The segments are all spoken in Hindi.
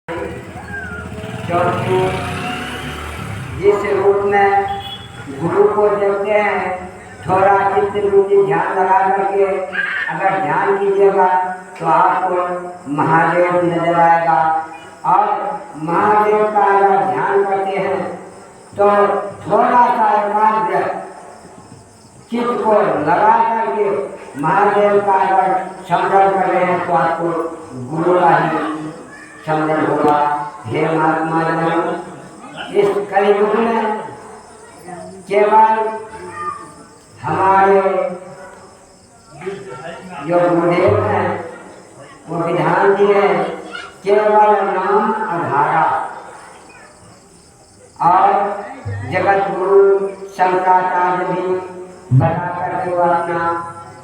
क्योंकि जिस रूप में गुरु को देखते हैं, थोड़ा चित्त वृत्ति ध्यान लगा करके अगर ध्यान कीजिएगा तो आपको महादेव नजर आएगा। और महादेव का अगर ध्यान करते हैं तो थोड़ा सा एकाग्र चित्त को लगा करके महादेव का अगर स्मरण कर रहे हैं तो आपको गुरु का ही स्मरण होगा। हे महात्मा जन, इस कलयुग में केवल हमारे जो गुरुदेव हैं वो विधान दिए केवल नाम आधारा। और जगत गुरु शंकराचार्य भी बता करके वो अपना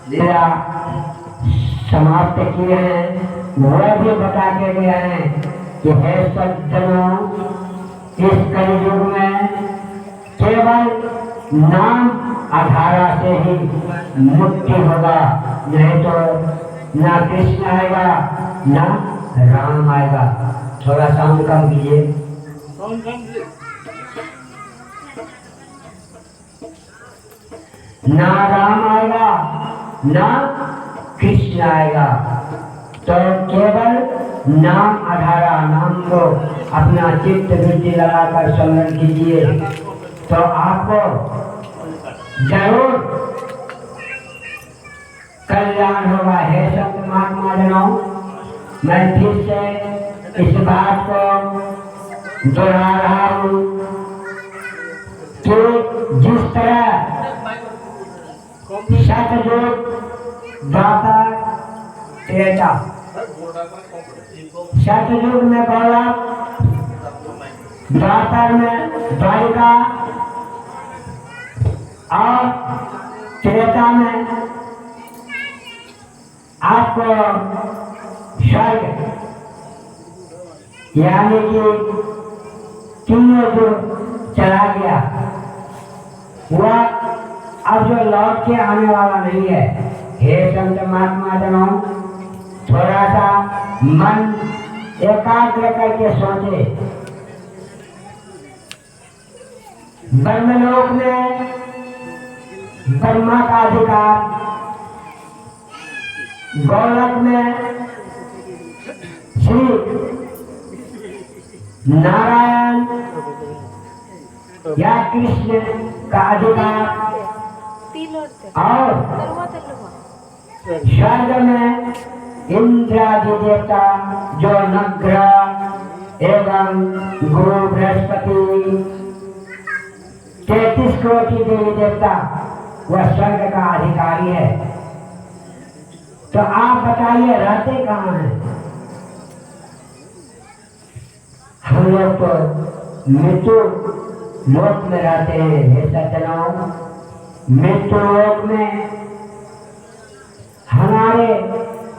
लीला समाप्त किए हैं। वह भी बता के गए हैं कि हे सज्जनों, इस कलयुग में केवल नाम आधारा से ही मुक्ति होगा, नहीं तो ना कृष्ण आएगा ना राम आएगा। थोड़ा साउंड कम कीजिए। ना राम आएगा ना कृष्ण आएगा, तो केवल नाम आधारा, नाम को अपना चित्त वृत्ति लगाकर स्मरण कीजिए तो आपको जरूर कल्याण होगा। हे संत महात्मा जनों, मैं फिर से इस बात को दोहरा रहा हूँ कि जिस तरह सतयुग, द्वापर, त्रेता, सतयुग में गौरव, द्वापर में द्वारिका और त्रेता में आपको स्वर्ग यानी कि तीनों जो चला गया वह अब जो लौट के आने वाला नहीं है। हे संत महात्मा जनों, थोड़ा सा मन एकाग्र करके सोचे। ब्रह्मलोक में ब्रह्मा का अधिकार, गौलोक में श्री नारायण या कृष्ण का अधिकार, और स्वर्ग में इंद्रादि देवता जो नवग्रह एवं गुरु बृहस्पति 33 कोटि देवी देवता वह स्वर्ग का अधिकारी है। तो आप बताइए रहते कहाँ हैं? हम लोग तो मृत्यु लोक में रहते हैं। हे सज्जनों, मृत्यु लोक में हमारे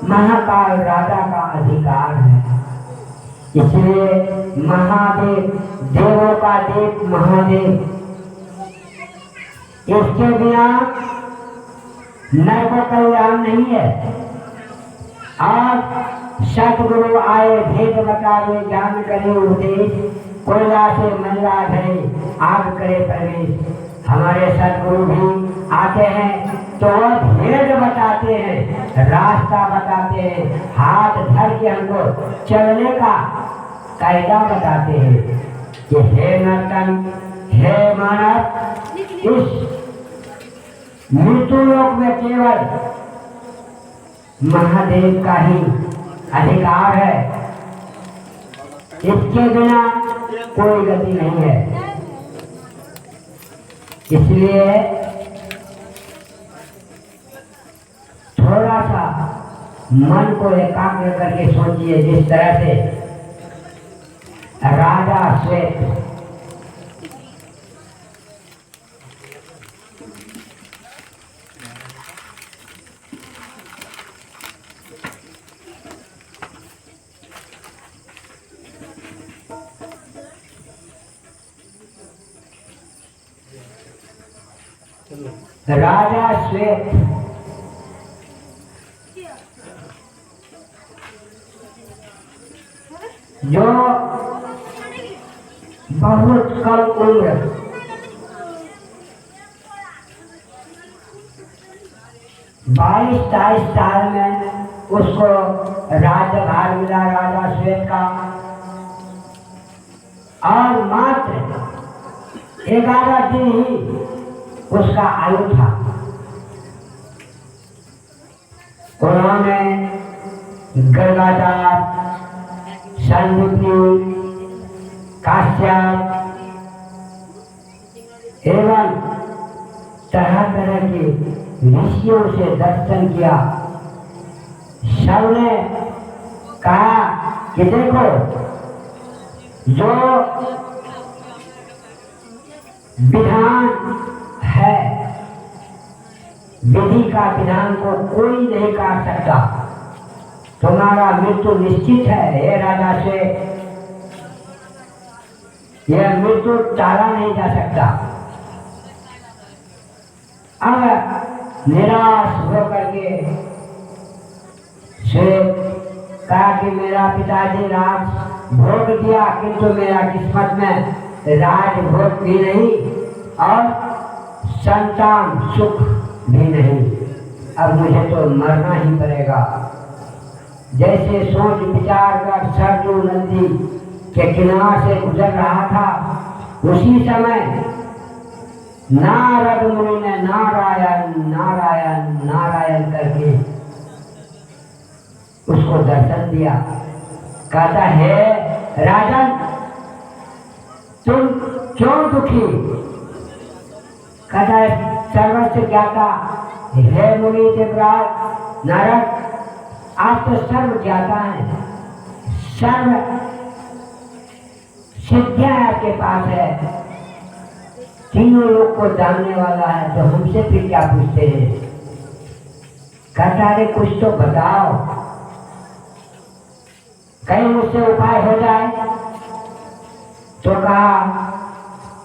महाकाल राजा का अधिकार है। इसलिए महादेव, देवों का देव महादेव, इसके बिना नर को कल्याण नहीं है। आज सतगुरु आए, भेद बतावे, ज्ञान करे उपदेश, कोयला से मैला धरे, आग करे प्रवेश। हमारे सतगुरु भी आते हैं तो वह भेद बताते हैं, रास्ता बताते हैं, हाथ धर के हमको चलने का कायदा बताते हैं कि हे नर्तन, हे मानव, इस मृत्यु लोक में केवल महादेव का ही अधिकार है। इसके बिना कोई गति नहीं है। इसलिए थोड़ा सा मन को एकाग्र करके सोचिए। जिस तरह से राजा श्वेत जो बहुत कम उम्र 22-23 साल में उसको राज्यभार मिला राजा श्वेत का, और मात्र 11 दिन ही उसका आयु था। उन्होंने गंगाधर, संदीपनी, काश्यप एवं तरह तरह के ऋषियों से दर्शन किया। सबने कहा कि देखो, जो विधान है, विधि का विधान को कोई नहीं काट सकता। तुम्हारा मृत्यु निश्चित है। हे राजा से यह मृत्यु टाला नहीं जा सकता। अब निराश होकर के श्वेत कहा कि मेरा पिताजी राज भोग दिया, किंतु मेरा किस्मत में राज भोग भी नहीं और संतान सुख भी नहीं। अब मुझे तो मरना ही पड़ेगा। जैसे सोच विचार कर सरजू नदी के किनारे से गुजर रहा था, उसी समय नारद मुनि ने नारायण नारायण नारायण करके उसको दर्शन दिया। कहता है राजन, तुम क्यों दुखी? कहता है सर्वस्व ज्ञाता, हे मुनि देवराज नारद, आप तो सर्व ज्ञाता हैं, सर्व सिद्धियां आपके पास है, तीनों लोग को जानने वाला है, तो हमसे फिर क्या पूछते हैं? कहता है कुछ तो बताओ, कहीं मुझसे उपाय हो जाए। तो कहा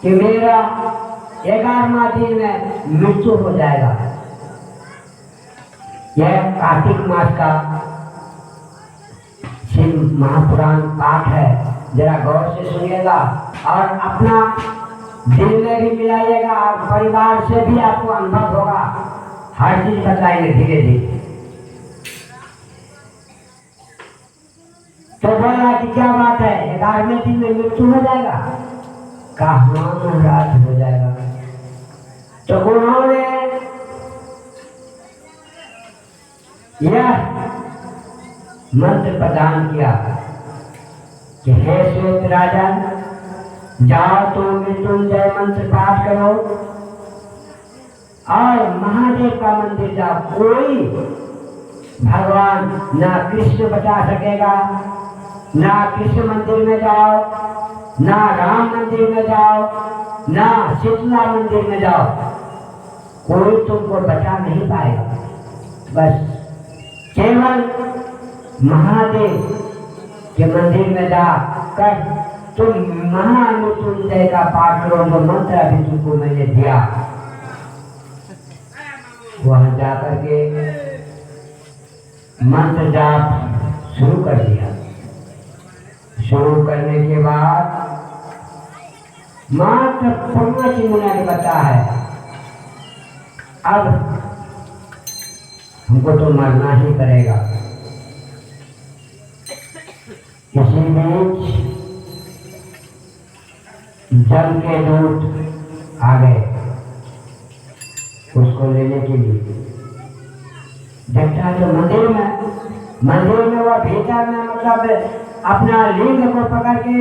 कि मेरा 11वां दिन में मृत्यु हो जाएगा। यह कार्तिक मास का शिव महापुराण पाठ है, जरा गौर से सुनिएगा और अपना दिल में भी मिलाइएगा और परिवार से भी आपको अनुभव होगा। हर चीज बताएंगे धीरे धीरे। तो बोला कि क्या बात है, 11वें दिन में मृत्यु हो जाएगा? कहा रात हो जाएगा। तो उन्होंने यह मंत्र प्रदान किया कि हे श्वेत राजन, जाओ तो मृत्युंजय मंत्र पाठ करो और महादेव का मंदिर जाओ। कोई भगवान ना कृष्ण बचा सकेगा, ना कृष्ण मंदिर में जाओ, ना राम मंदिर में जाओ, ना शीतला मंदिर में जाओ, कोई तुमको बचा नहीं पाएगा। बस केवल महादेव के मंदिर में जा कर तुम महामृत्युंजय का पाठ करो, जो मंत्र अभी तुमको मैंने दिया। वहां जाकर के मंत्र जाप शुरू कर दिया। शुरू करने के बाद मात्र 5 मिनट बचा है। अब हमको तो मरना ही पड़ेगा। इसी बीच जम के दूत आ गए उसको लेने के लिए। देखता तो मंदिर में वह भीतर में मतलब अपना लिंग को पकड़ के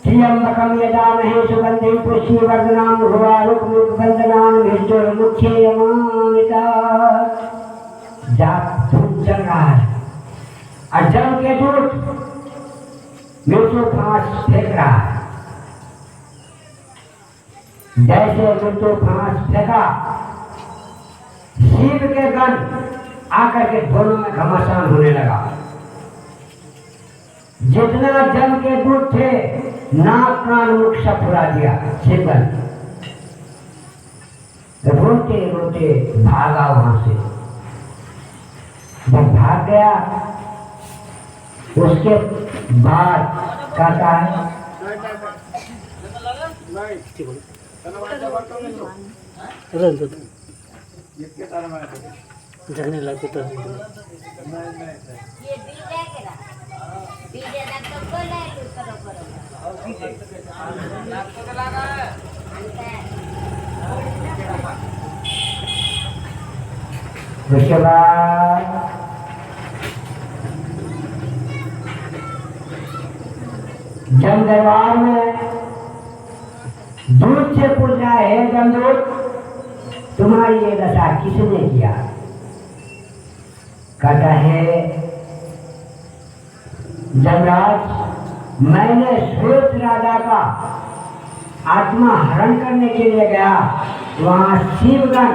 त्र्यंबकम यजामहे सुगंधिं पुष्टिवर्धनम् उर्वारुकमुखबन्धनान् मृत्युर्मुक्षीयमामृता। जाप धूप चल रहा है और जम के दूत मृत्यु फांस फेंक रहा है। जैसे मृत्यु फांस फेंका, शिव के गण आकर के दोनों में घमासान होने लगा। जितना जम के दूत थे, नाक कान मुख सब फुला दिया शिवगण। रोते रोते भागा वहां से। जब भाग गया उसके बाद कहता है जगने लगते तो उसके बाद जम दरबार में दूध से पूछ रहा है, जमदूत तुम्हारी ये दशा किसने किया? कहता है जमराज, मैंने श्वेत राजा का आत्मा हरण करने के लिए गया, वहां शिवगण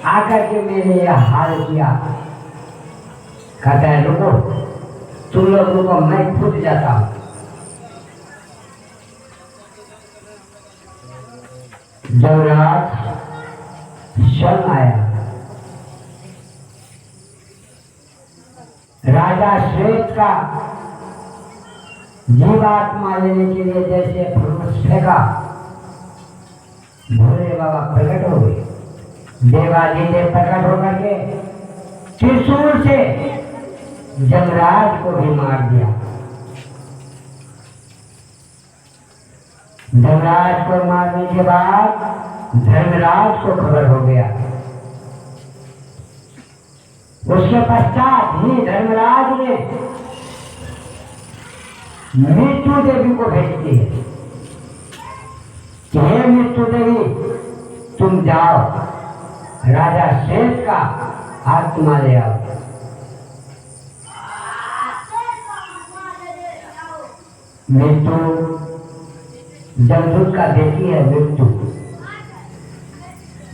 आकर के मैंने यह हाल किया। कहता है रुको, तुम लोगों को मैं खुद जाता हूं। जमराज स्वयं आया। राजा श्वेत का जीवात्मा लेने के लिए जैसे फुरुष फेंका, भोले बाबा प्रकट हो गए। देवादिदेव प्रकट होकर के त्रिशूल से जमराज को भी मार दिया। धर्मराज को मारने के बाद धर्मराज को खबर हो गया। उसके पश्चात ही धर्मराज ने मृत्यु देवी को भेज दिए कि हे मृत्यु देवी, तुम जाओ राजा श्वेत का आत्मा ले आओ। मृत्यु जमदूत का बेटी है,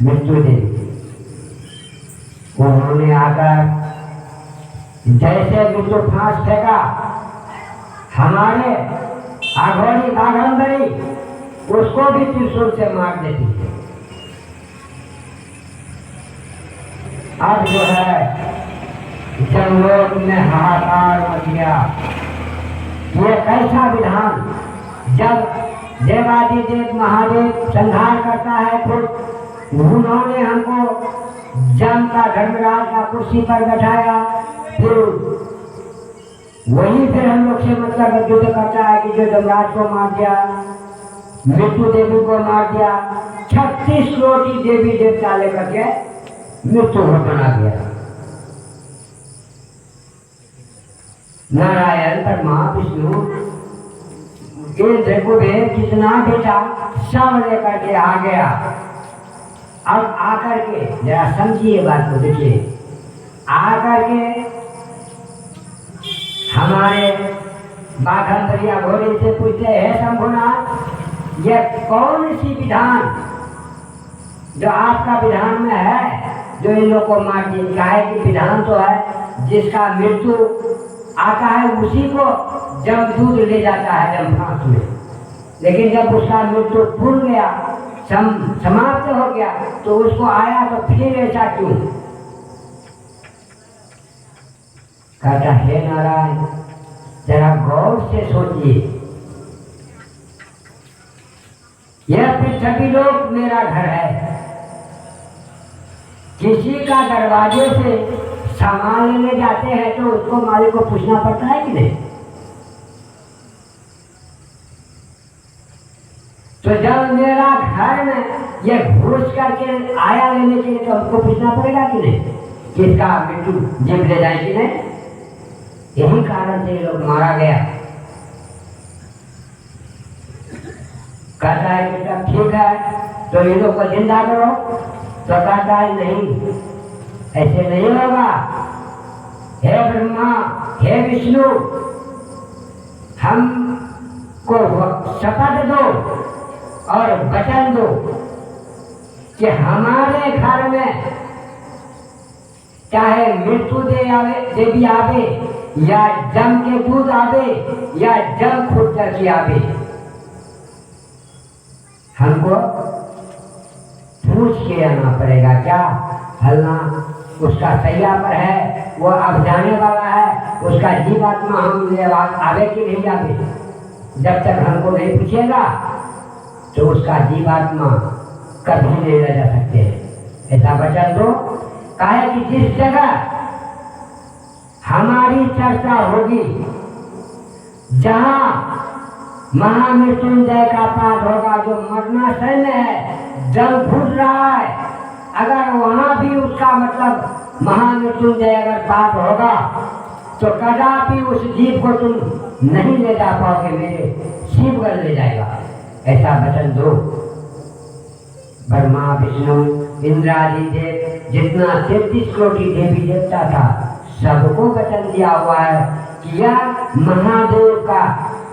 मृत्यु देवी। उन्होंने आकर जैसे मृत्यु फांस फेंका, हमारे आघोरी बाघंबरी उसको भी त्रिशूल से मार देती है। अब जो है जमलोक में हाहाकार मच गया। ये कैसा विधान, जब देवादिदेव महादेव संहार करता है, फिर उन्होंने हमको जम का धर्मराज का कुर्सी पर बैठाया, फिर वही फिर हम लोग से मतलब युद्ध करता है कि जो धर्मराज को मार दिया, मृत्यु देवी को मार दिया, 36 कोटि देवी देवता लेकर के मृत्यु को बना दिया। नारायण ब्रह्मा विष्णु इंद्र कुबेर कितना बेटा सब लेकर के आ गया। अब आकर के जरा समझिए बात को, देखिए आकर के हमारे बाघंबरिया घोड़े से पूछते हैं, शंभुनाथ ये कौन सी विधान जो आपका विधान में है जो इन लोग को मार दिए? है कि विधान तो है जिसका मृत्यु आता है उसी को जमदूत ले जाता है जमफांस में, लेकिन जब उसका मृत्यु पूर्ण गया, समाप्त हो गया, तो उसको आया तो फिर ऐसा क्यों? कहता है नारायण जरा गौर से सोचिए, यह पृथ्वी लोक मेरा घर है, किसी का दरवाजे से सामान लेने जाते हैं तो उसको मालिक को पूछना पड़ता है कि नहीं? तो जब मेरा घर में ये घुस करके आया लेने के लिए तो हमको पूछना पड़ेगा कि नहीं कि इसका मृत्यु जीव ले जाए कि नहीं? यही कारण से ये लोग मारा गया। कहता है कि सब ठीक है तो ये लोग को जिंदा करो, तो कहता है नहीं, ऐसे नहीं होगा। हे ब्रह्मा, हे विष्णु, हमको शपथ दो और वचन दो कि हमारे घर में चाहे मृत्यु देवी आवे या जम के दूध आवे या जम खुद करके आवे, हमको पूछ के आना पड़ेगा। क्या? फलना उसका सैया पर है, वो अब जाने वाला है, उसका जीवात्मा हम ये बात आगे की नहीं आगे, जब तक हमको नहीं पूछेगा तो उसका जीवात्मा कभी नहीं ले जा सकते। ऐसा वचन दो काहे कि जिस जगह हमारी चर्चा होगी, जहाँ महामृत्युंजय का पाठ होगा, जो मरणासन में है, दम घुट रहा है, अगर वहाँ भी उसका मतलब महामृत्युंजय अगर पाठ होगा तो कदापि उस जीव को तुम नहीं ले जा पाओगे, मेरे शिवगढ़ ले जाएगा। ऐसा वचन दो। ब्रह्मा विष्णु इंद्रादि देव जितना 33 कोटि देवी देवता था, सबको वचन दिया हुआ है कि यह महादेव का,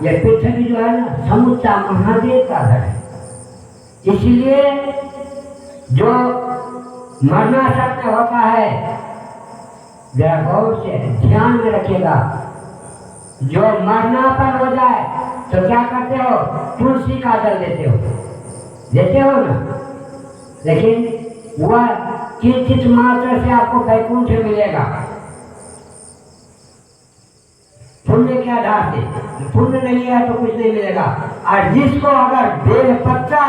यह पृथ्वी जो है ना, समूचा महादेव का घर है। इसलिए जो मरणासन में होता है, जरा गौर से ध्यान में रखिएगा, जो मरनापन हो जाए तो क्या करते हो, तुलसी का जल देते हो ना, लेकिन वह किंचित मात्र से आपको वैकुंठ मिलेगा, पुण्य के आधार से। पुण्य नहीं है तो कुछ नहीं मिलेगा। और जिसको अगर बेल पत्ता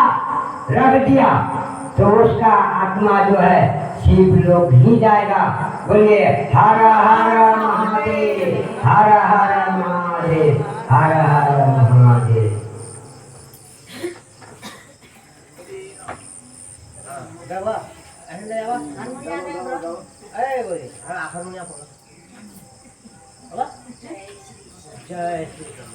रख दिया तो उसका आत्मा जो है शिव लोग ही जाएगा। बोलिए हर हर महादेव, हर हर महादेव, हर हर महादेव। जय श्री राम।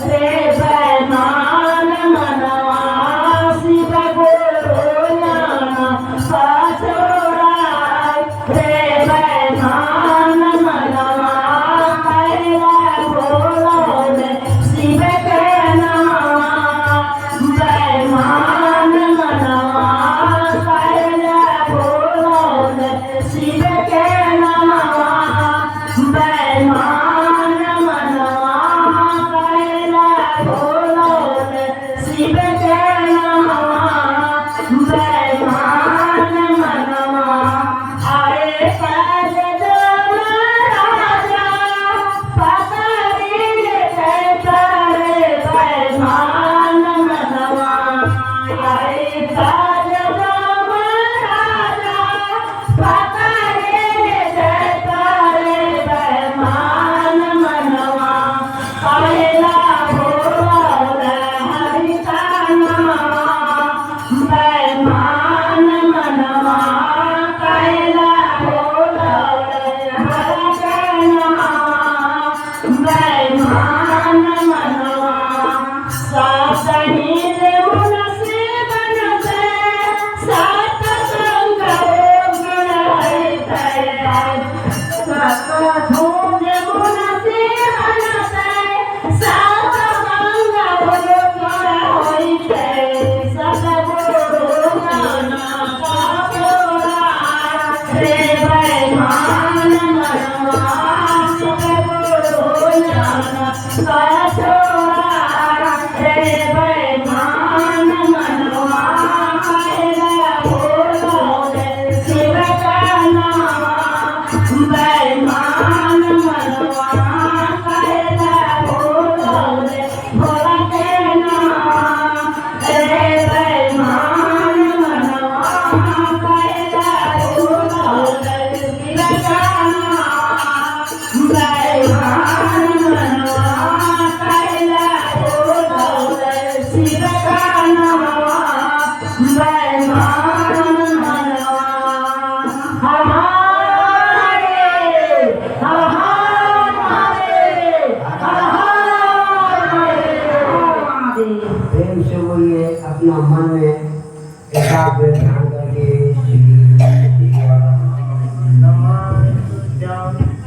रे बैमान मनवा शिव गुरु बैमान मनवा कैला बोलौले हर कहना बैमान मनवा सातही रे मुनसी बनते सात संग गुण है सात धूज मुनसी बनते सात संग गुण है सब गुरु गाना का छोड़ा रे बैमान मनवा सब गुरु गाना का छोड़ा रे बैमान मनवा कैला बोलौले शिव का नाम बैमान मनवा कैला बोलौले भोला के नाम रे बैमान मनवा कैला बोलौले शिव का नाम बैमान मनवा कैला बोलौले शिव का नाम बैमान मनवा हमारे प्रेम से बोलिए, अपना मन में एकाग्र ध्यान करके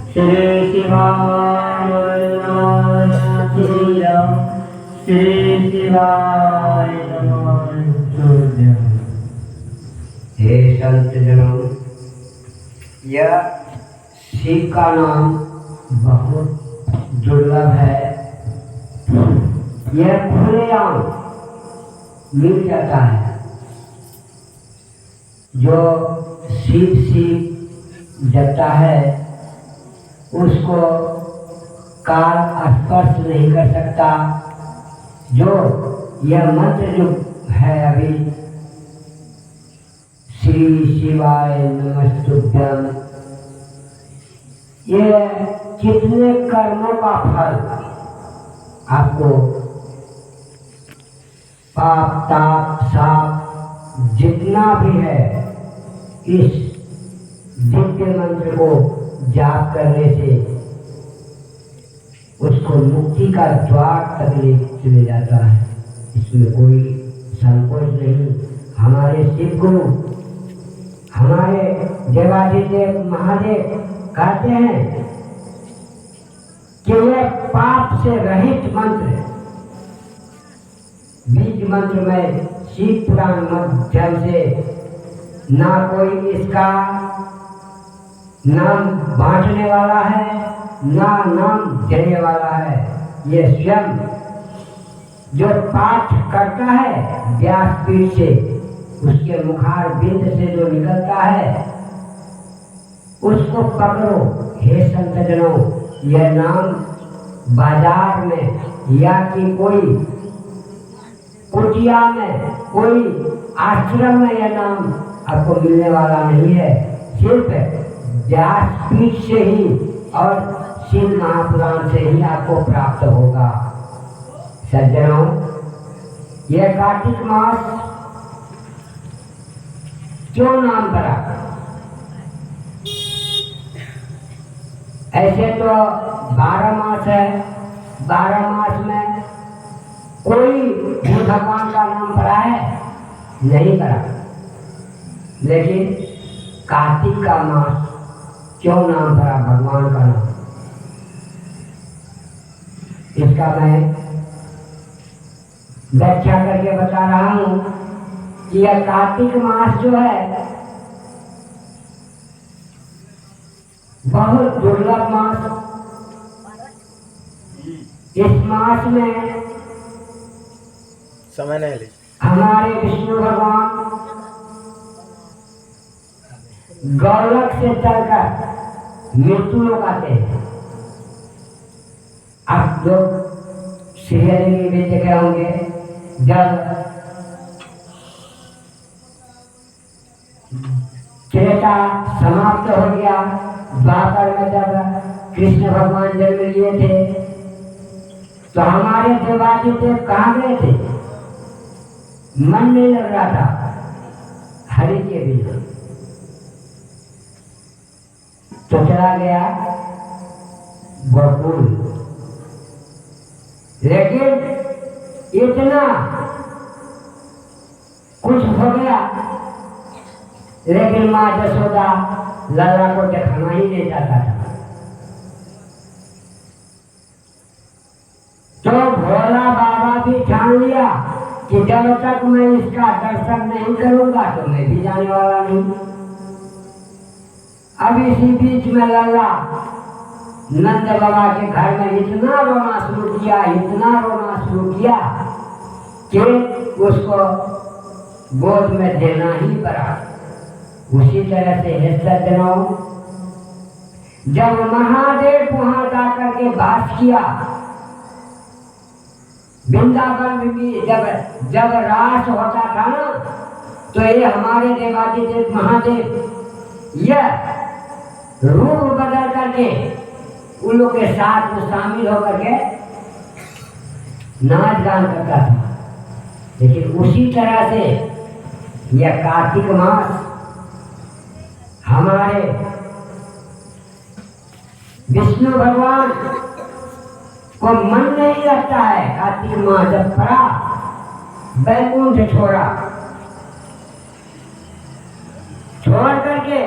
श्री शिवाय नमः श्री राम श्री शिवाय नमः। हे संत जनों, यह शिव का नाम बहुत दुर्लभ है। यह खुलेआम मिल जाता है। जो शिव शिव जपता है उसको काल स्पर्श नहीं कर सकता। जो यह मंत्र जो है अभी श्री शिवाय नमस्तुभ्यं, ये कितने कर्मों का फल आपको, पाप ताप साप जितना भी है, इस दिव्य मंत्र को जाप करने से उसको मुक्ति का द्वार तक ले चले जाता है। इसमें कोई संकोच नहीं। हमारे शिव गुरु, हमारे देवाधिदेव महादेव कहते हैं कि यह पाप से रहित मंत्र है। बीज मंत्र में शिव पुराण माध्यम से ना कोई इसका नाम बांटने वाला है, ना नाम देने वाला है। ये स्वयं जो पाठ करता है व्यासपीठ से, उसके मुखार बिंद से जो निकलता है उसको पकड़ो। हे संत जनों, यह नाम बाजार में या कि कोई कुटिया में, कोई आश्रम में यह नाम आपको मिलने वाला नहीं है। सिर्फ व्यासपीठ से ही और शिव महापुराण से ही आपको प्राप्त होगा। सज्जनों, यह कार्तिक मास क्यों नाम पड़ा? ऐसे तो 12 मास है, 12 मास में कोई भी भगवान का नाम पड़ा है? नहीं पड़ा। लेकिन कार्तिक का मास क्यों नाम पड़ा भगवान का नाम? इसका मैं व्याख्या करके बता रहा हूं कि यह कार्तिक मास जो है बहुत दुर्लभ मास। इस मास में समय नहीं ले हमारे विष्णु भगवान गौरव से चलकर मृत्यु लोग आते हैं। आप लोग सीरियल में भी देखे होंगे, जब त्रेता समाप्त हो गया, द्वापर में जब कृष्ण भगवान जन्म लिए थे तो हमारे देवादिदेव कहाँ गए थे? मन नहीं लग रहा था। के बिना। तो चला गया गोकुल, लेकिन इतना कुछ हो गया, लेकिन माँ यशोदा लल्ला को दिखाना ही नहीं चाहता था। तो भोला बाबा भी ठान लिया कि जब तक मैं इसका दर्शन नहीं करूंगा तो मैं भी जाने वाला नहीं। अब इसी बीच में लल्ला नंद बाबा के घर में इतना रोना शुरू किया, इतना रोना शुरू किया कि उसको गोद में देना ही पड़ा। उसी तरह से हे सज्जनों, जब महादेव वहां जाकर के वास किया, वृंदावन में भी जब रास होता था ना, तो ये हमारे देवादिदेव महादेव यह रूप बदल करके उन लोग के साथ में शामिल होकर के नाच गान करता था। लेकिन उसी तरह से यह कार्तिक मास हमारे विष्णु भगवान को मन नहीं लगता है। कार्तिक मास जब पड़ा, बैकुंठ छोड़ करके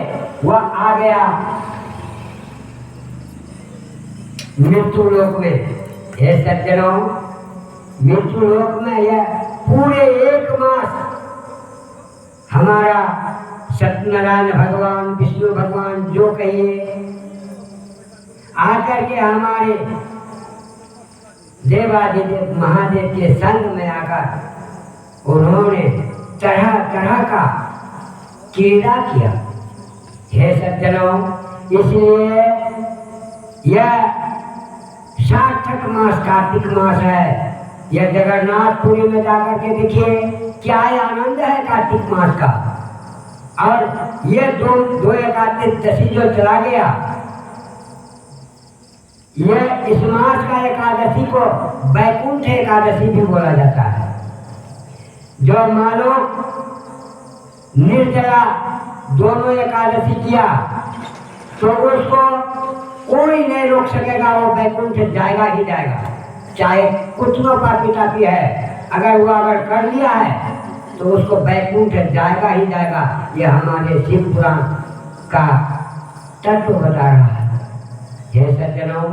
वह आ गया मृत्यु लोक में। हे सज्जनों, मृत्यु लोक में यह पूरे 1 मास हमारा सत्यनारायण भगवान, विष्णु भगवान जो कहिए आकर के हमारे देवादिदेव महादेव के संग में आकर उन्होंने तरह तरह का क्रीड़ा किया। हे सज्जनों, इसलिए यह सार्थक मास कार्तिक मास है। यह जगन्नाथपुरी में जाकर के देखिए क्या आनंद है कार्तिक मास का। और ये दो एकादशी जो चला गया, यह इस मास का एकादशी को बैकुंठ एकादशी भी बोला जाता है। जो मानो निर्जला दोनों एकादशी किया तो उसको कोई नहीं रोक सकेगा, वो बैकुंठ जाएगा ही जाएगा, चाहे कुछ पापी टापी है, अगर वो कर लिया है तो उसको बैकुंठ जाएगा ही जाएगा। ये हमारे शिव पुराण का तत्व बता रहा है। हे सज्जनों,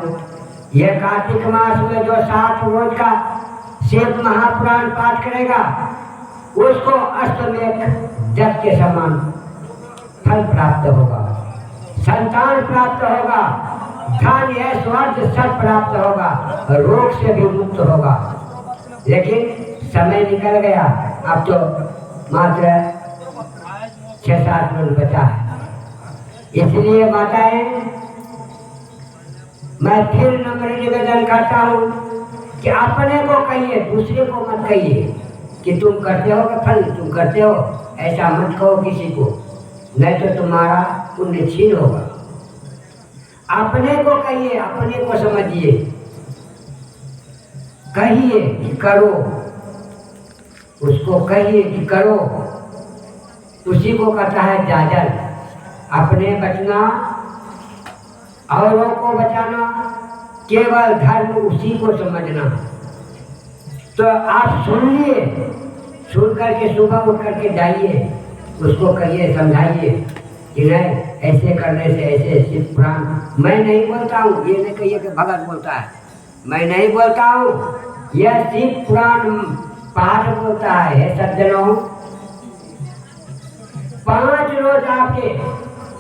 यह कार्तिक मास में जो 60 रोज का शिव महापुराण पाठ करेगा उसको अष्टमेध जप के समान फल प्राप्त होगा, संतान प्राप्त होगा, धन ऐश्वर्य सब प्राप्त होगा, रोग से भी मुक्त होगा। लेकिन समय निकल गया, अब तो मात्र 6-7 मिनट बचा है। इसलिए माताएं, मैं फिर नम्र निवेदन करता हूँ कि अपने को कहिए, दूसरे को मत कहिए कि तुम करते हो कि फल तुम करते हो, ऐसा मत कहो किसी को, नहीं तो तुम्हारा पुण्य छीन होगा। अपने को कहिए, अपने को समझिए, कहिए कि करो, उसको कहिए कि करो, उसी को कहता है जाजल। अपने बचना, औरों को बचाना, केवल धर्म उसी को समझना। तो आप सुनिए, सुन करके सुबह उठ करके जाइए, उसको कहिए, समझाइए कि नहीं ऐसे करने से ऐसे शिव पुराण। मैं नहीं बोलता हूँ, ये नहीं कहिए कि भगत बोलता है, मैं नहीं बोलता हूँ, यह शिव पुराण पाठ बोलता है। हे सज्जनों, 5 रोज आपके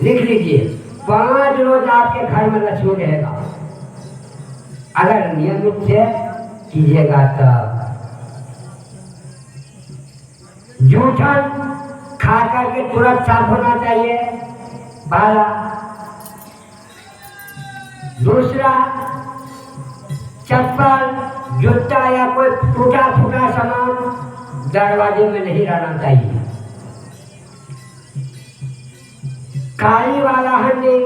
लिख लीजिए, 5 रोज आपके घर में लक्ष्मी रहेगा, अगर नियमित से कीजिएगा तब। जूठन खा करके तुरंत साफ होना चाहिए, पहला। दूसरा, चप्पल, जूता या कोई टूटा फूटा सामान दरवाजे में नहीं रहना चाहिए। काली वाला हंडी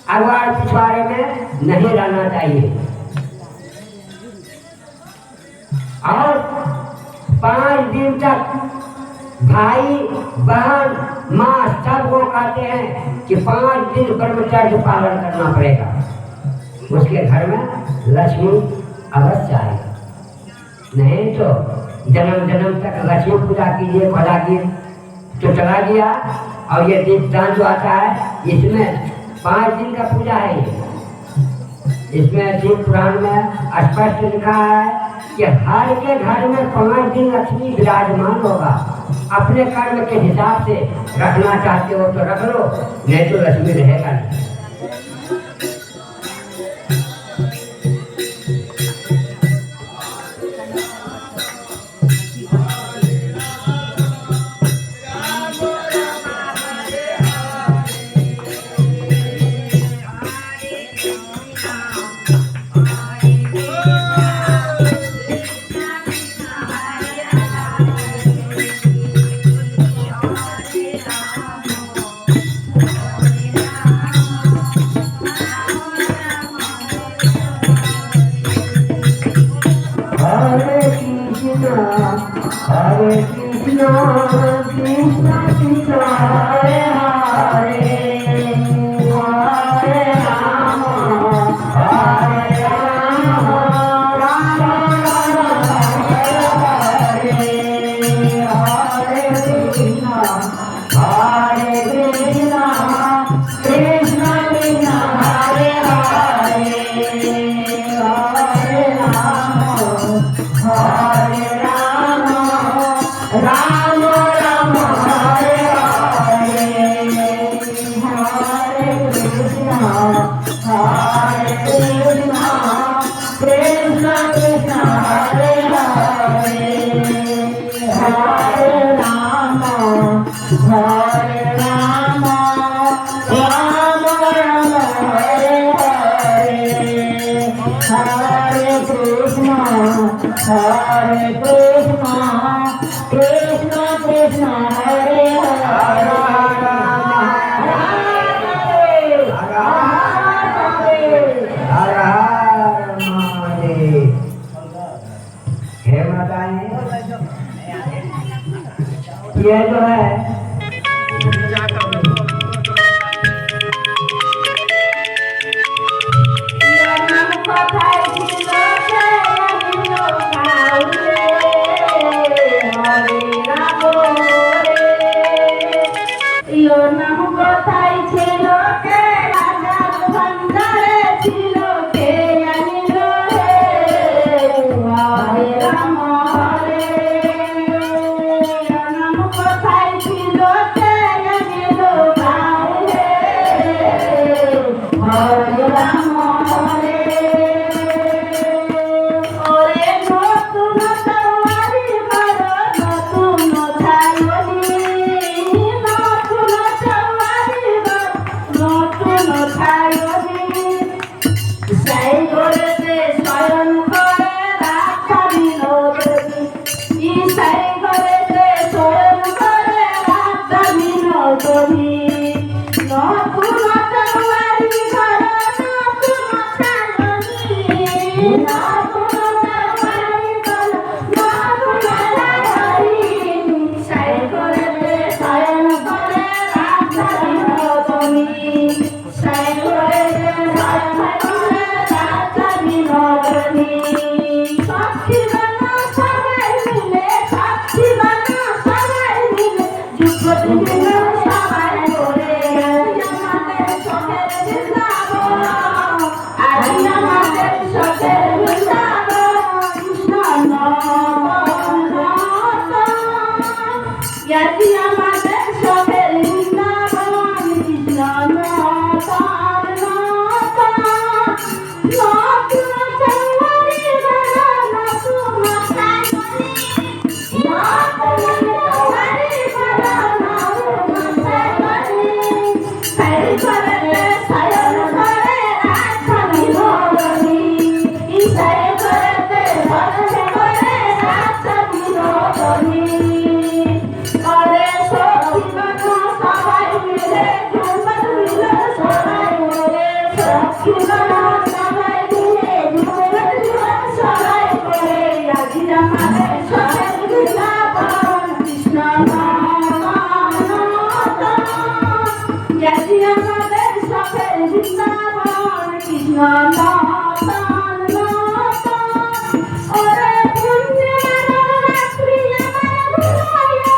अगवार पिछवाड़े में नहीं रहना चाहिए। और 5 दिन तक भाई बहन माँ सबको कहते हैं कि 5 दिन ब्रह्मचर्य पालन करना पड़ेगा, उसके घर में लक्ष्मी अवश्य आएगा। नहीं तो जन्म जन्म तक लक्ष्मी पूजा कीजिए भला की तो चला गया। और ये दीपदान जो आता है इसमें 5 दिन का पूजा है। इसमें शिव पुराण में स्पष्ट लिखा है कि हर के घर में 5 दिन लक्ष्मी विराजमान होगा। अपने कर्म के हिसाब से रखना चाहते हो तो रख लो, नहीं तो लक्ष्मी रहेगा नहीं। Hare Krishna, Krishna Krishna, Hare Hare, Hare Rama, Hare Rama, Rama Rama, Hare Hare, Hare Krishna, Hare Krishna, Krishna Krishna, Hare Hare, Hare Rama, Hare Ram Ram Hare Hare, Hare Krishna, Krishna Krishna, Hare Hare, Hare Rama, Hare Rama, Rama Rama, Hare Hare, Hare Krishna, Hare Krishna, Krishna Krishna, Hare Hare, हे माताएं, ये जो है जिंदाबाद कृष्ण नातान नातान और पुण्य मना प्रिय मना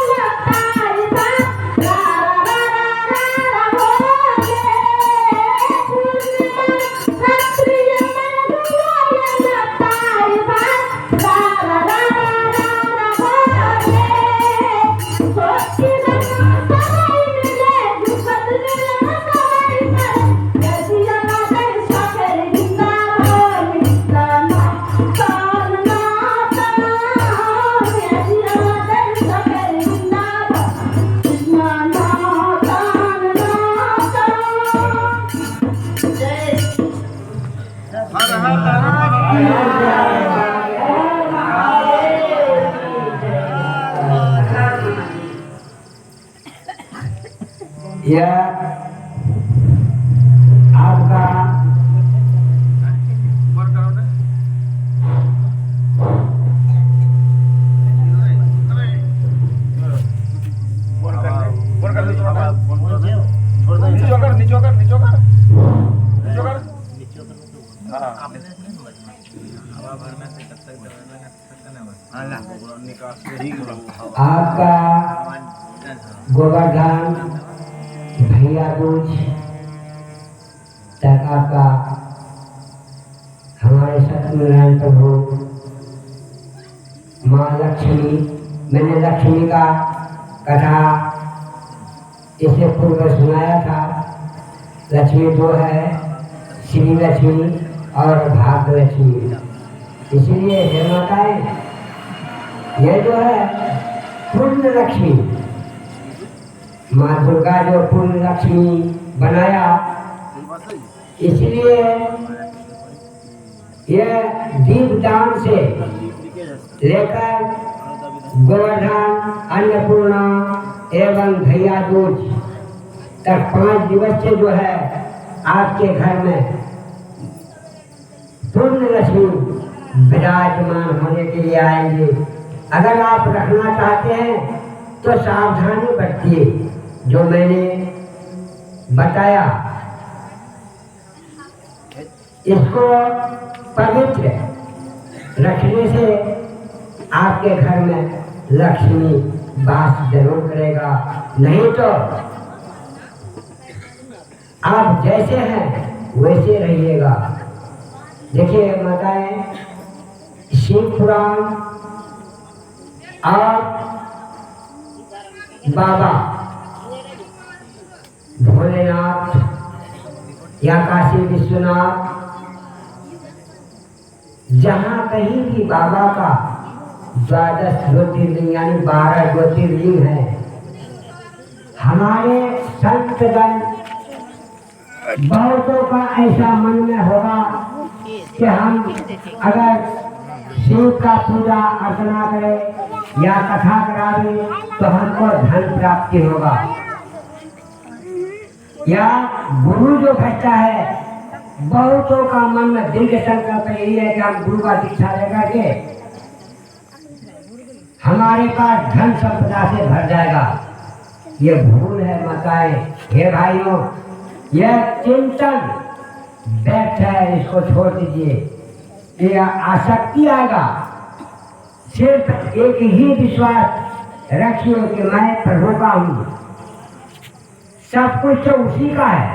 लताई सा रा रा रा रा बोले पुण्य मना प्रिय मना लताई सा रा रा रा बोले सोची ना सवाई मिले दुखद मिले सवाई पर ऐसिया ना कर सके जिंदाबाद कृष्ण नातान नातान ऐसिया ना कर सके जिंदाबाद कृष्ण नातान नातान जय यह आपका आपका गोवर्धन भैया दूज तक आपका हमारे सत्यनारायण प्रभु माँ लक्ष्मी, मैंने लक्ष्मी का कथा इससे पूर्व सुनाया था। लक्ष्मी दो है, श्री लक्ष्मी और भाग्य लक्ष्मी। इसलिए हे माताएं, ये जो है पूर्ण लक्ष्मी, माँ दुर्गा जो पूर्ण लक्ष्मी बनाया, इसलिए यह दीपदान से लेकर गोवर्धन, अन्नपूर्णा एवं भैया दूज तक 5 दिवस से जो है आपके घर में पूर्ण लक्ष्मी विराजमान होने के लिए आएंगे। अगर आप रखना चाहते हैं तो सावधानी बरतिए, जो मैंने बताया। इसको पवित्र रखने से आपके घर में लक्ष्मी वास जरूर करेगा, नहीं तो आप जैसे हैं वैसे रहिएगा। देखिए माताएं, शिव पुराण और बाबा भोलेनाथ या काशी विश्वनाथ, जहाँ कहीं भी बाबा का 12 ज्योतिर्लिंग यानी 12 ज्योतिर्लिंग है। हमारे संतगण बहुतों का ऐसा मन में होगा कि हम अगर शिव का पूजा अर्चना करें या कथा करावे तो हमको धन प्राप्ति होगा, या गुरु जो भजता है, बहुतों का मन में दृढ़ संकल्प यही है कि हम गुरु का दीक्षा लेकर के हमारे पास धन संपदा से भर जाएगा। ये भूल है माताएं, हे भाइयों, यह चिंतन व्यर्थ है, इसको छोड़ दीजिए। ये आसक्ति आएगा। सिर्फ एक ही विश्वास रखिए कि मैं प्रभु का हूँ, सब कुछ तो उसी का है,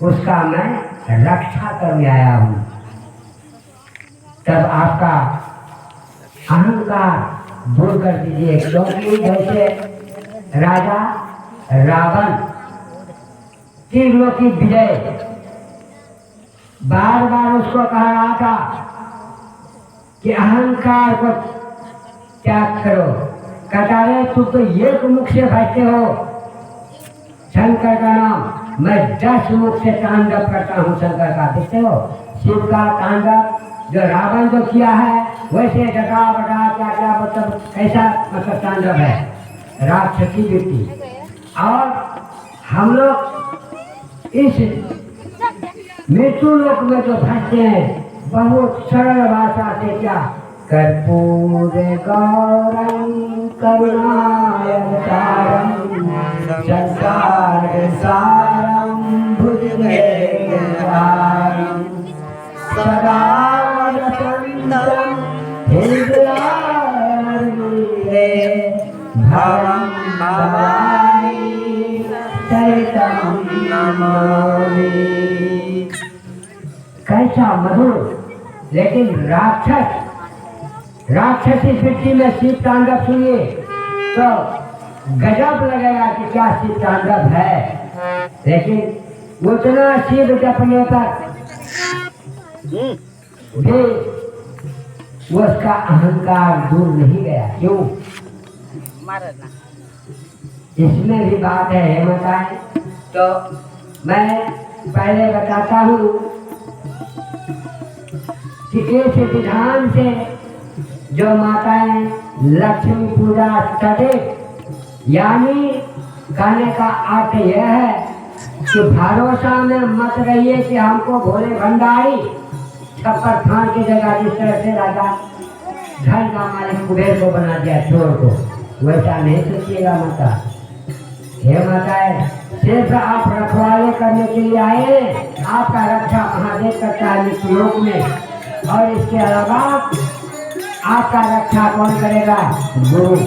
उसका मैं रक्षा करने आया हूँ। तब आपका अहंकार दूर कर दीजिए, क्योंकि जैसे राजा रावण तीनों की विजय बार बार उसको कहा रहा था कि अहंकार को त्याग करो। कहता है तुम तो एक मुख से भजते हो शंकर का नाम, मैं 10 मुख से तांडव करता हूँ शंकर का। देखते हो शिव का तांडव जो रावण जो किया है, वैसे जटा बटा क्या क्या मतलब कैसा मतलब तांडव है राक्षसी वृत्ति। और हम लोग इस मृत्यु लोक में जो भजते हैं, बहुत सरल भाषा से क्या कर्पूर गौरम करुणावतारम संसार सारम भुजगे नमामि। कैसा मधुर, लेकिन राक्षसी सृष्टि में शिव तांडव सुनिए तो गजब लगेगा कि क्या शिव तांडव है। लेकिन उतना शिव जपने पर भी उसका अहंकार दूर नहीं गया। क्यों? इसमें भी बात है हेमताएं। तो मैं पहले बताता हूँ कि इस विधान से जो माताएं लक्ष्मी पूजा करते, यानी कहने का अर्थ यह है कि भरोसा में मत रहिए कि हमको भोले भंडारी छप्पर खान की जगह जिस तरह से राजा धन का मालिक कुबेर को बना दिया चोर को, वैसा नहीं सोचिएगा माता। हे माताएं, सिर्फ आप रखवाले करने के लिए आए हैं। आपका रक्षा महादेव करता है इस लोक में, और इसके अलावा आपका रक्षा कौन करेगा? गुरु।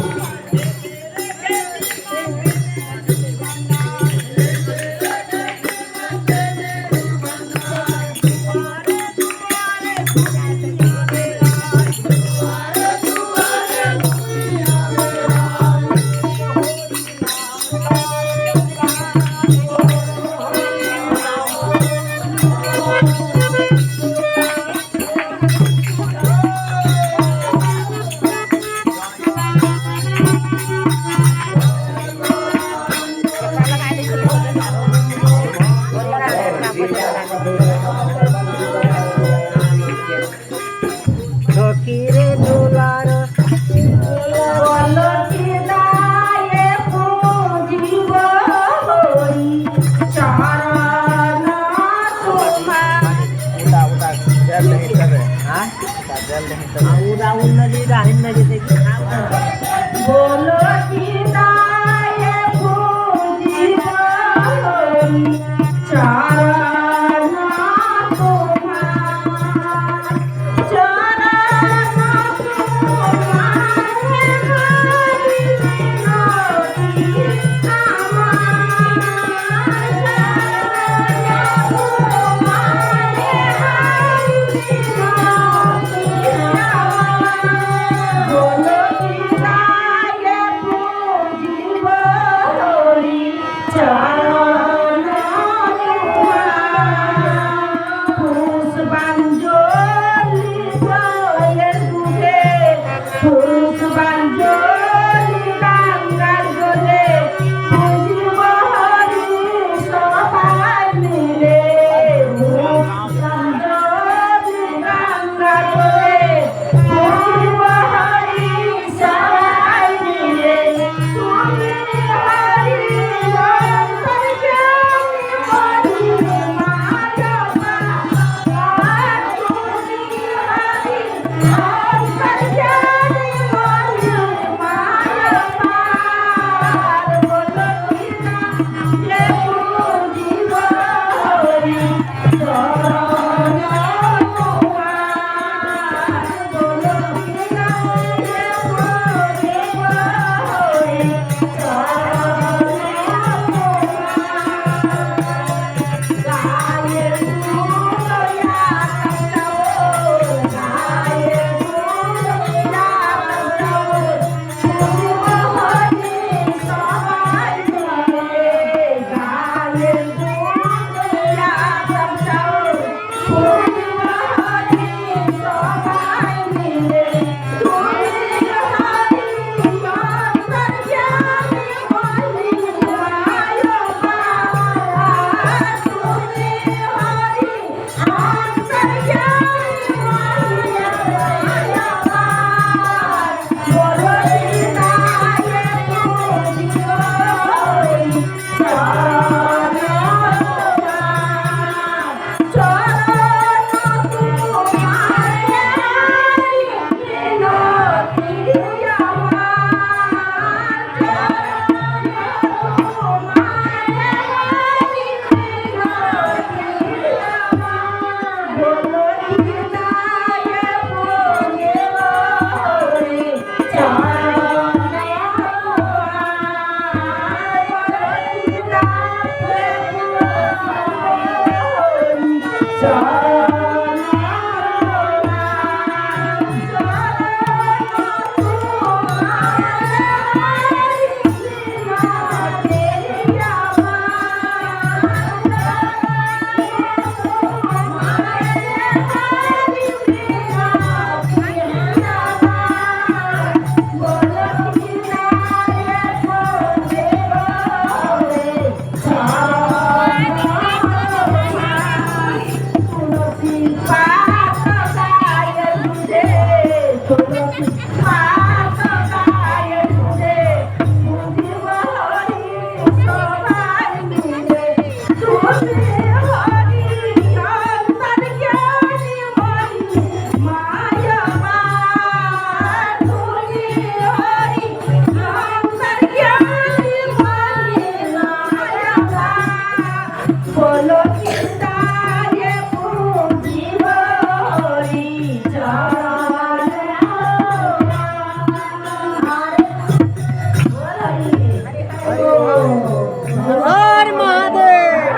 हर महादेव,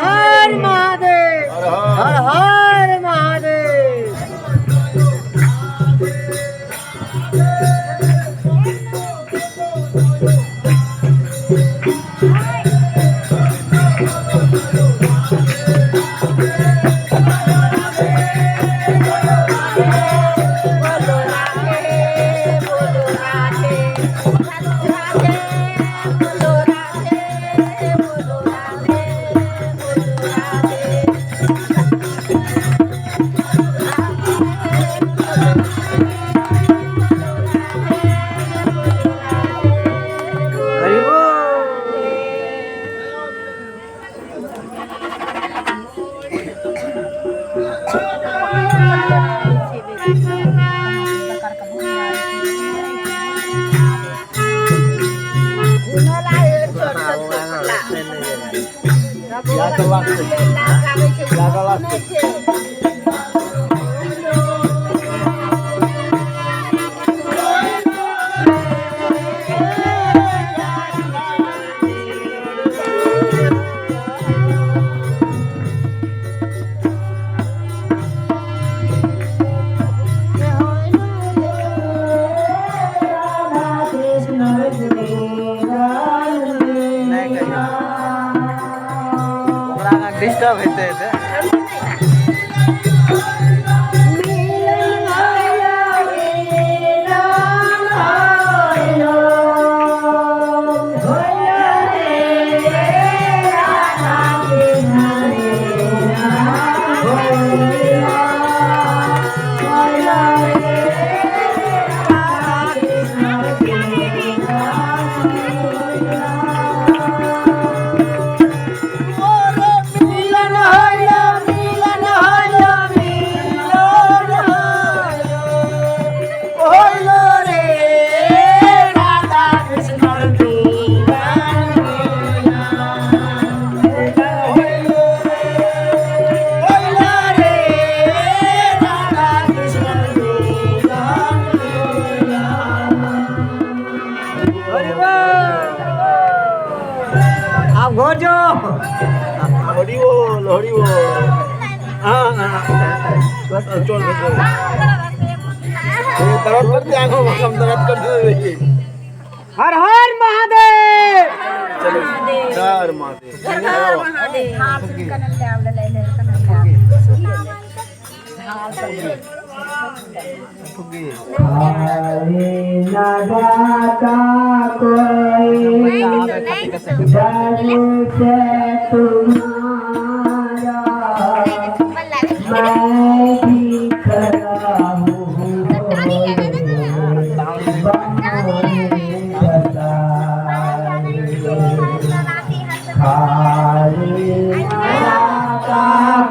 हर महादेव, हर महादेव। डिस्टर्ब होते आप घर जाओ। हरी बोल हाँ बस चल दर्द करते आंखों में कम दर्द करते हर हर महादेव। चलो हर महादेव हरे न दाता कोई डर से तुम्हारा मैं भी खड़ा हूँ हरे दाता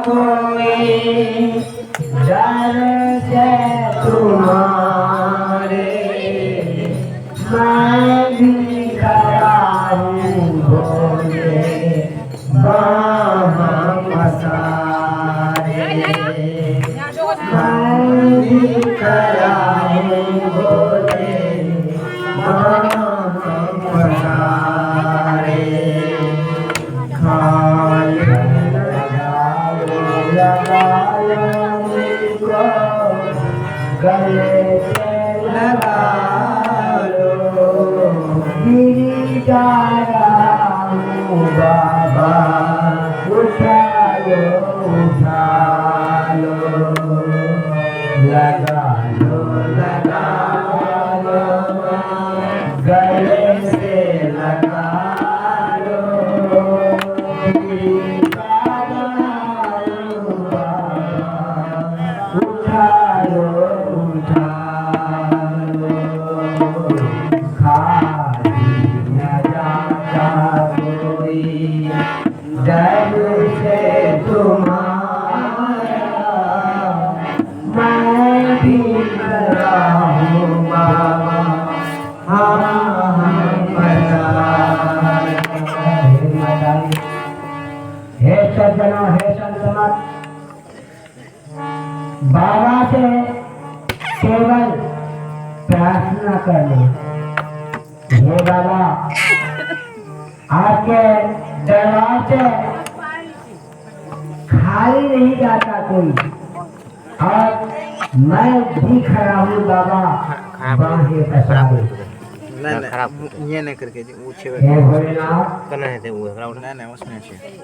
कोई डर से तुम्हारे मैं भी खड़ा हूँ भोले बाबा पसारे मैं भी खड़ा हूँ भोले बाबा पसारे खाले लगाओ हूँ बाबा उठा लो लगा लो गले से लगा लो उठा लो खाली न जाता कोई दर से तुम्हारा मैं भी खड़ा हूँ बाबा हे सज्जनों हे संत मत बाबा से केवल प्रार्थना करना। हे बाबा आपके दरबार से खाली नहीं जाता कोई और मैं भी खड़ा हूँ बाबा बाहें पसारे। नहीं खराब ये नहीं करके जी ऊंचे हे भोलेनाथ करना है थे वो नहीं नहीं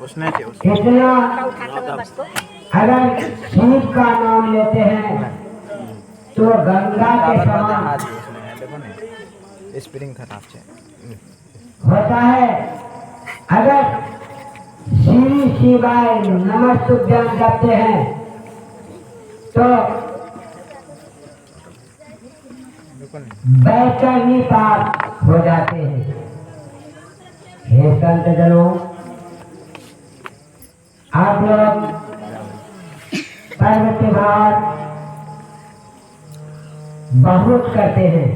उसने इतना अगर शिव का नाम लेते हैं तो गंगा के समान देखो ना स्प्रिंग खराब है होता है। अगर श्री शिवाय नमस्तुभ्यं जपते हैं तो बैतरणी पार हो जाते हैं। हे संत जनों आप लोग पर्व त्योहार बहुत करते हैं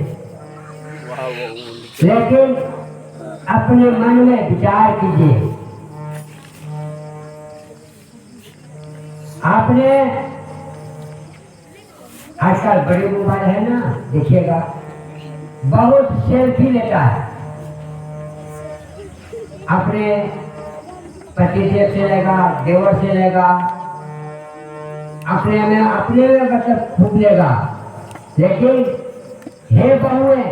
लेकिन अपने मन में विचार कीजिए। आपने आजकल बड़े मोबाइल है ना देखिएगा बहुत सेल्फी लेता है अपने पतिदेव से लेगा देवर से लेगा अपने में मतलब खूब लेगा। लेकिन हे बहुएं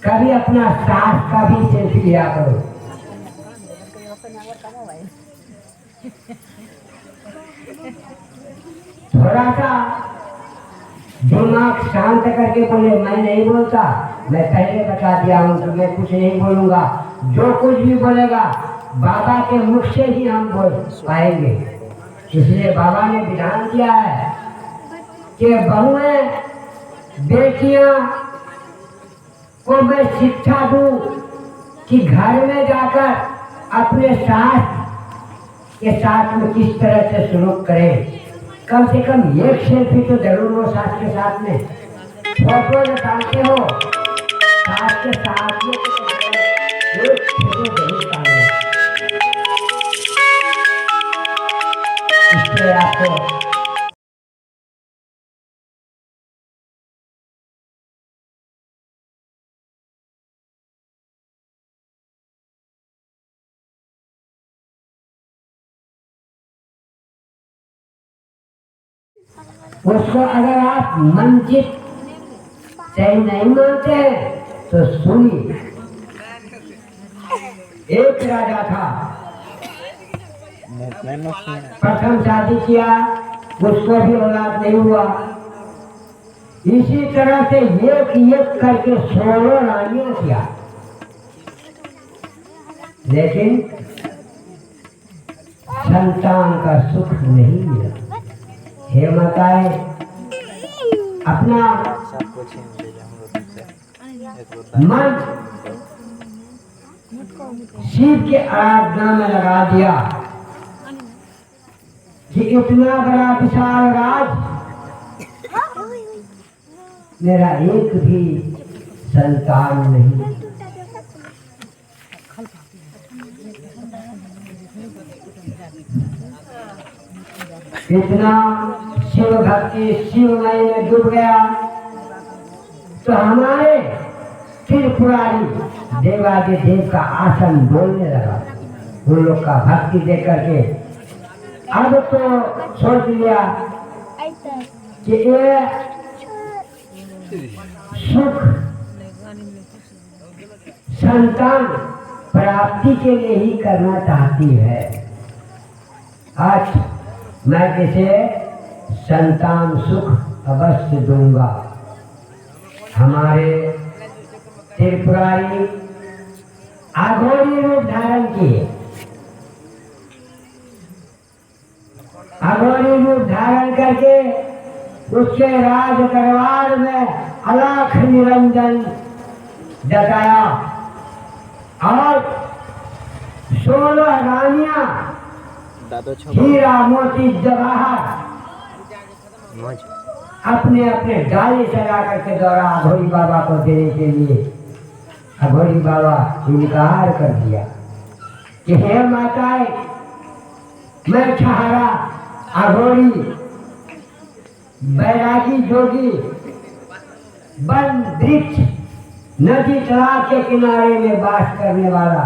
कभी अपना सास का भी सेल्फी लिया करो। थोड़ा सा दिमाग शांत करके बोले मैं नहीं बोलता, मैं पहले बता दिया हूँ तो मैं कुछ नहीं बोलूंगा। जो कुछ भी बोलेगा बाबा के मुख से ही हम बोल पाएंगे। इसलिए बाबा ने विधान किया है कि बहुएं बेटियां को मैं शिक्षा दूं कि घर में जाकर अपने सास के साथ में किस तरह से सलूक करें। कम से कम एक सेल्फी तो जरूर हो सास के साथ में। फोटो निकालते हो सास के साथ में एक फोटो जरूर डालो। इससे आपको उसको अगर आप मंजित सही नहीं मानते हैं तो सुनिए। एक राजा था प्रथम शादी किया उसको भी औलाद नहीं हुआ। इसी तरह से एक करके 16 रानियां किया लेकिन संतान का सुख नहीं मिला। हे माताएं अपना मन शिव के आराधना में लगा दिया कि इतना बड़ा विशाल राज मेरा एक भी संतान नहीं। इतना शिव भक्ति शिवमय में डूब गया तो हमारे त्रिपुरारी देवादिदेव का आसन बोलने लगा। उन लोग का भक्ति देख करके अब तो सोच लिया कि ये सुख संतान प्राप्ति के लिए ही करना चाहती है। आज मैं किसे संतान सुख अवश्य दूंगा। हमारे त्रिपुरारी अघोरी रूप धारण किए, अघोरी रूप धारण करके उसके राज दरबार में अलख निरंजन जताया और 16 रानियां हीरा मोती जवाहर अपने अपने डाली चला करके दौड़ा अघोरी बाबा को देने के लिए। अघोरी बाबा इनकार कर दिया कि हे माताएं, मैं छहारा अघोरी बैरागी जोगी वन वृक्ष नदी तालाब के किनारे में वास करने वाला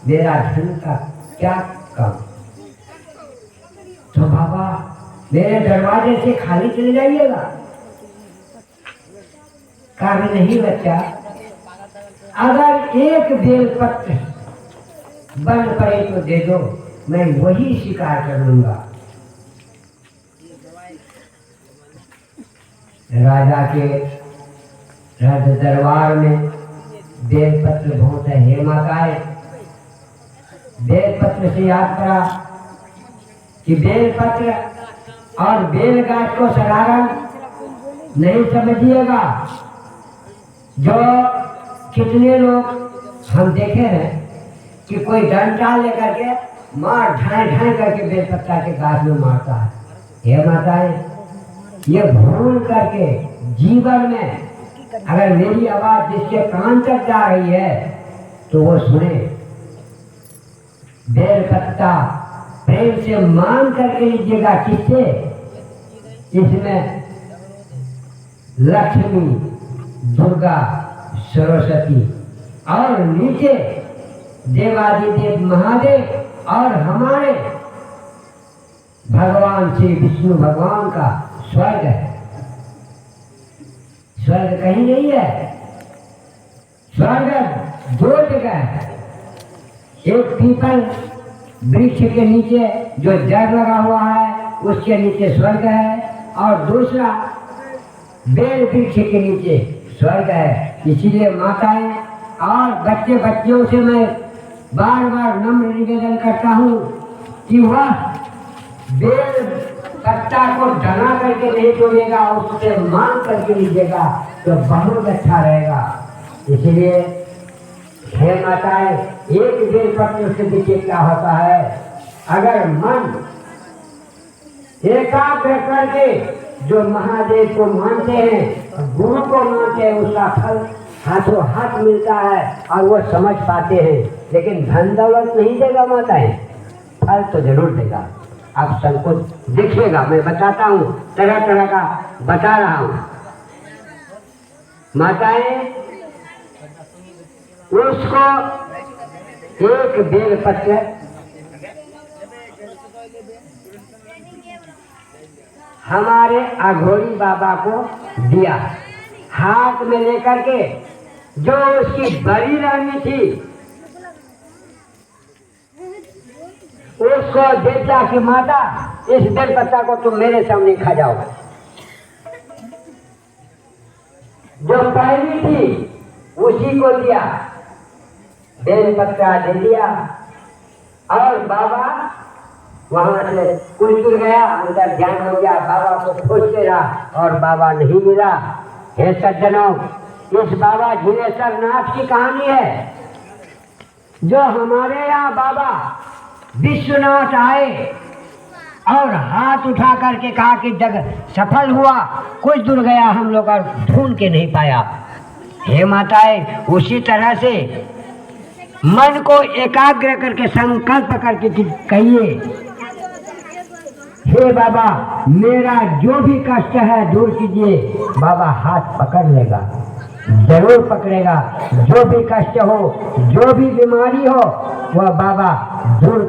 मेरा धन का क्या काम। तो बाबा मेरे दरवाजे से खाली चले जाइएगा। कहा नहीं बच्चा, अगर एक बेलपत्र बन पड़े तो दे दो, मैं वही स्वीकार कर लूंगा। राजा के राज दरबार में बेलपत्र बहुत है। हे माताएं, बेलपत्र से याद करा कि बेलपत्र और बेलगाछ को साधारण नहीं समझिएगा। जो कितने लोग हम देखे हैं कि कोई डंडा लेकर के मार ढाई ढाई करके बेलपत्ता के गाछ में मारता है। हे माताएं, ये भूल करके जीवन में अगर मेरी आवाज जिसके कान तक जा रही है तो वो सुने। बेलपत्ता प्रेम से मान करके लीजिएगा। किससे? इसमें लक्ष्मी, दुर्गा, सरस्वती और नीचे देवादिदेव महादेव और हमारे भगवान श्री विष्णु भगवान का स्वर्ग है। स्वर्ग कहीं नहीं है, स्वर्ग 2 जगह है। एक पीपल वृक्ष के नीचे जो जड़ लगा हुआ है उसके नीचे स्वर्ग है, और दूसरा बेल वृक्ष के नीचे स्वर्ग है। इसीलिए माताएं और बच्चे बच्चियों से मैं बार बार नम्र निवेदन करता हूँ कि वह बेल पत्ता को डना करके नहीं तोड़ेगा, उससे मान करके लीजिएगा तो बहुत अच्छा रहेगा। इसलिए हे माताएं, एक बेल पत्र से देखिए क्या होता है। अगर मन एकाग्र करके जो महादेव को मानते हैं, गुरु को मानते हैं, उसका फल हाथों हाथ मिलता है और वो समझ पाते हैं। लेकिन धन दौलत नहीं देगा माताएं, फल तो जरूर देगा। आप सबको देखिएगा, मैं बताता हूँ, तरह तरह का बता रहा हूँ। माताएं उसको एक बेल पत्र हमारे अघोरी बाबा को दिया, हाथ में लेकर के। जो उसकी बड़ी रानी थी उसको देखा कि माता इस बेल पत्ता को तुम मेरे सामने खा जाओ। जो पहली थी उसी को दिया, बेल पत्ता दे दिया और बाबा वहां से कुछ दूर गया, अंदर ध्यान हो गया, बाबा को खोजते रहा और बाबा नहीं मिला। हे सज्जनों, इस बाबा झिलेश्वर नाथ की कहानी है। जो हमारे यहाँ बाबा विश्वनाथ आए और हाथ उठा करके कहा कि जगह सफल हुआ, कुछ दूर गया हम लोग और ढूंढ के नहीं पाया। हे माताएं, उसी तरह से मन को एकाग्र करके संकल्प करके कहिए, हे बाबा मेरा जो भी कष्ट है दूर कीजिए। बाबा हाथ पकड़ लेगा, जरूर पकड़ेगा। जो भी कष्ट हो, जो भी बीमारी हो, वह बाबा दूर